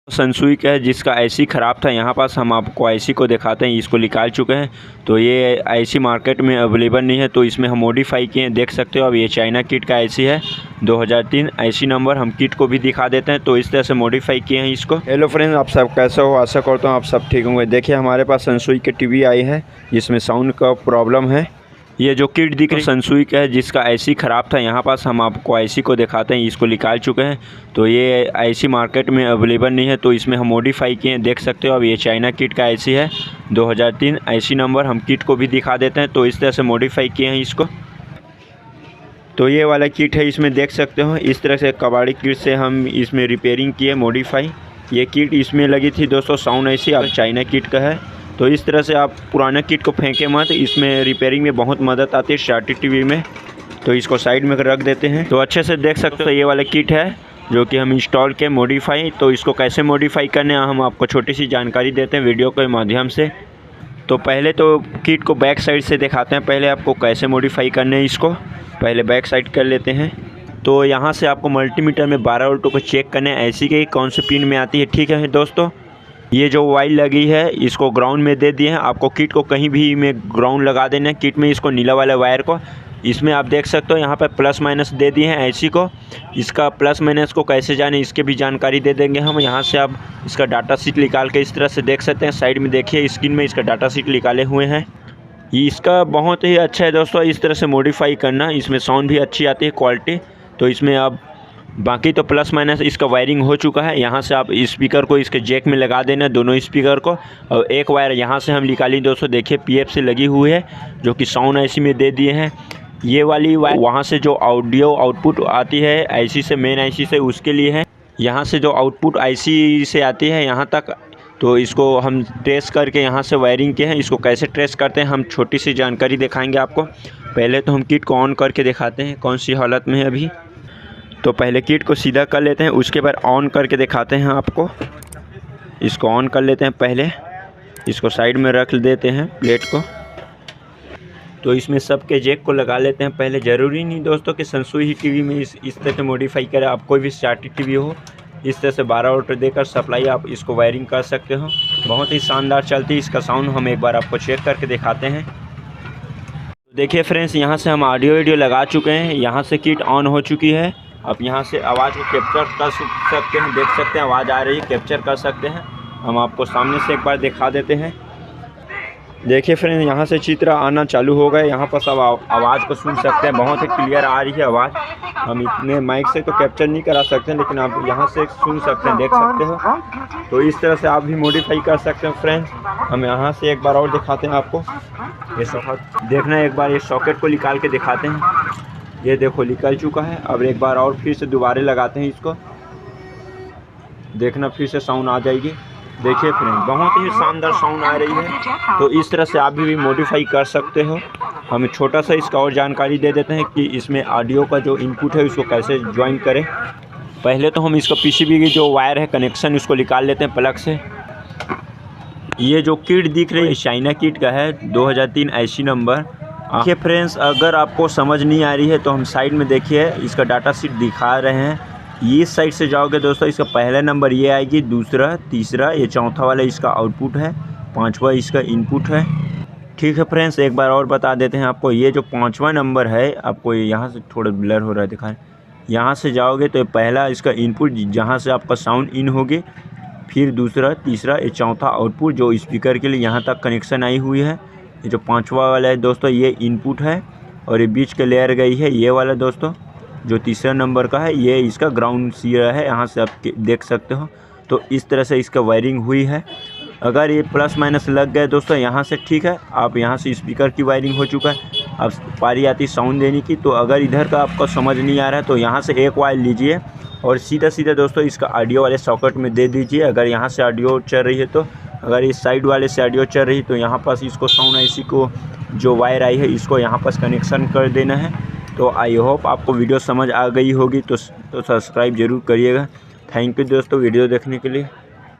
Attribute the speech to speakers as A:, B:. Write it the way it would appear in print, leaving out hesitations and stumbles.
A: सनसुई का है जिसका आईसी ख़राब था। यहाँ पास हम आपको आईसी को दिखाते हैं, इसको निकाल चुके हैं। तो ये आईसी मार्केट में अवेलेबल नहीं है, तो इसमें हम मॉडिफाई किए हैं, देख सकते हो। अब ये चाइना किट का आईसी है 2003 आईसी नंबर। हम किट को भी दिखा देते हैं। तो इस तरह से मॉडिफाई किए हैं इसको। हेलो फ्रेंड्स, आप सब कैसे हो? आशा करता हूँ आप सब ठीक होंगे। देखिए हमारे पास सनसुई के टीवी आई है जिसमें साउंड का प्रॉब्लम है। ये जो किट दिख रही है सनसुई का है जिसका आईसी ख़राब था। यहाँ पास हम आपको आईसी को दिखाते हैं, इसको निकाल चुके हैं। तो ये आईसी मार्केट में अवेलेबल नहीं है, तो इसमें हम मॉडिफाई किए हैं, देख सकते हो। अब ये चाइना किट का आईसी है 2003 आईसी नंबर। हम किट को भी दिखा देते हैं। तो इस तरह से मॉडिफाई किए हैं इसको। तो ये वाला किट है, इसमें देख सकते हो। इस तरह से कबाड़ी किट से हम इसमें रिपेयरिंग किए, मॉडिफाई। ये किट इसमें लगी थी दोस्तों साउंड आईसी, अब चाइना किट का है। तो इस तरह से आप पुराना किट को फेंके मत, इसमें रिपेयरिंग में बहुत मदद आती है स्टार्टिंग टीवी में। तो इसको साइड में रख देते हैं। तो अच्छे से देख सकते हो ये वाला किट है जो कि हम इंस्टॉल के मॉडिफाई। तो इसको कैसे मॉडिफाई करने हैं हम आपको छोटी सी जानकारी देते हैं वीडियो के माध्यम से। तो पहले तो किट को बैक साइड से दिखाते हैं, पहले आपको कैसे मॉडिफाई करने हैं इसको। पहले बैक साइड कर लेते हैं। तो यहाँ से आपको मल्टीमीटर में 12 वोल्टों को चेक करने हैं, ऐसी के कौन से पिन में आती है, ठीक है दोस्तों। ये जो वायर लगी है इसको ग्राउंड में दे दिए हैं। आपको किट को कहीं भी में ग्राउंड लगा देना है, किट में इसको नीला वाला वायर को। इसमें आप देख सकते हो यहाँ पर प्लस माइनस दे दिए हैं ऐसी को। इसका प्लस माइनस को कैसे जाने इसके भी जानकारी दे देंगे हम। यहाँ से आप इसका डाटा शीट निकाल के इस तरह से देख सकते हैं। साइड में देखिए स्क्रीन में इसका डाटा शीट निकाले हुए हैं। इसका बहुत ही अच्छा है दोस्तों, इस तरह से मॉडिफाई करना। इसमें साउंड भी अच्छी आती है क्वालिटी। तो इसमें अब बाकी तो प्लस माइनस इसका वायरिंग हो चुका है। यहाँ से आप स्पीकर को इसके जैक में लगा देना, दोनों स्पीकर को। और एक वायर यहाँ से हम निकाली दोस्तों, देखिए पीएफ से लगी हुई है जो कि साउंड आईसी में दे दिए हैं। ये वाली वायर वहाँ से जो ऑडियो आउटपुट आती है आईसी से, मेन आईसी से, उसके लिए है। यहाँ से जो आउटपुट आईसी से आती है यहाँ तक, तो इसको हम ट्रेस करके यहाँ से वायरिंग किए हैं। इसको कैसे ट्रेस करते हैं हम छोटी सी जानकारी दिखाएंगे आपको। पहले तो हम किट को ऑन करके दिखाते हैं कौन सी हालत में है अभी। तो पहले किट को सीधा कर लेते हैं, उसके बाद ऑन करके दिखाते हैं आपको। इसको ऑन कर लेते हैं पहले, इसको साइड में रख देते हैं प्लेट को। तो इसमें सबके जैक को लगा लेते हैं पहले। ज़रूरी नहीं दोस्तों कि सनसुई ही टीवी में इस तरह से मॉडिफाई करें। आप कोई भी स्टार्टिंग टीवी हो, इस तरह से 12 वोल्ट देकर सप्लाई आप इसको वायरिंग कर सकते हो। बहुत ही शानदार चलती है। इसका साउंड हम एक बार आपको चेक करके दिखाते हैं। देखिए फ्रेंड्स, यहाँ से हम ऑडियो वीडियो लगा चुके हैं। यहाँ से किट ऑन हो चुकी है। अब यहाँ से आवाज़ को कैप्चर कर सकते हैं, देख सकते हैं आवाज़ आ रही है, कैप्चर कर सकते हैं। हम आपको सामने से एक बार दिखा देते हैं। देखिए फ्रेंड्स, यहाँ से चित्र आना चालू हो गए। यहाँ पर सब आवाज़ को सुन सकते हैं, बहुत ही क्लियर आ रही है आवाज़। हम इतने माइक से तो कैप्चर नहीं करा सकते हैं, लेकिन आप यहाँ से सुन सकते हैं, देख सकते हो। तो इस तरह से आप भी मॉडिफाई कर सकते हैं फ्रेंड्स। हम यहाँ से एक बार और दिखाते हैं आपको। ये सॉकेट देखना, एक बार ये सॉकेट को निकाल के दिखाते हैं। ये देखो निकल चुका है। अब एक बार और फिर से दोबारा लगाते हैं इसको, देखना फिर से साउंड आ जाएगी। देखिए फ्रेंड, बहुत ही शानदार साउंड आ रही है। तो इस तरह से आप भी मॉडिफाई कर सकते हो। हम छोटा सा इसका और जानकारी दे देते हैं कि इसमें ऑडियो का जो इनपुट है उसको कैसे ज्वाइन करें। पहले तो हम इसका पीसीबी की जो वायर है कनेक्शन उसको निकाल लेते हैं प्लग से। ये जो किट दिख रही है चाइना किट का है 2003 आईसी नंबर। देखिए फ्रेंड्स, अगर आपको समझ नहीं आ रही है तो हम साइड में देखिए इसका डाटा शीट दिखा रहे हैं। ये साइड से जाओगे दोस्तों, इसका पहला नंबर ये आएगी, दूसरा, तीसरा, ये चौथा वाला इसका आउटपुट है, पांचवा इसका इनपुट है। ठीक है फ्रेंड्स, एक बार और बता देते हैं आपको। ये जो पांचवा नंबर है, आपको यहाँ से थोड़ा ब्लर हो रहा है दिखाएं। यहाँ से जाओगे तो पहला इसका इनपुट जहाँ से आपका साउंड इन होगी, फिर दूसरा, तीसरा, ये चौथा आउटपुट जो स्पीकर के लिए यहाँ तक कनेक्शन आई हुई है। ये जो पांचवा वाला है दोस्तों ये इनपुट है, और ये बीच के लेयर गई है ये वाला दोस्तों जो तीसरा नंबर का है, ये इसका ग्राउंड सिरा है। यहाँ से आप देख सकते हो। तो इस तरह से इसका वायरिंग हुई है। अगर ये प्लस माइनस लग गए दोस्तों यहाँ से, ठीक है, आप यहाँ से स्पीकर की वायरिंग हो चुका है। अब पारी आती साउंड देने की। तो अगर इधर का आपको समझ नहीं आ रहा है तो यहाँ से एक वायर लीजिए और सीधा सीधा दोस्तों इसका ऑडियो वाले सॉकेट में दे दीजिए। अगर यहाँ से ऑडियो चल रही है तो, अगर इस साइड वाले से ऑडियो चल रही तो यहाँ पास इसको साउंड आईसी को जो वायर आई है इसको यहाँ पास कनेक्शन कर देना है। तो आई होप आपको वीडियो समझ आ गई होगी। तो सब्सक्राइब ज़रूर करिएगा। थैंक यू दोस्तों वीडियो देखने के लिए।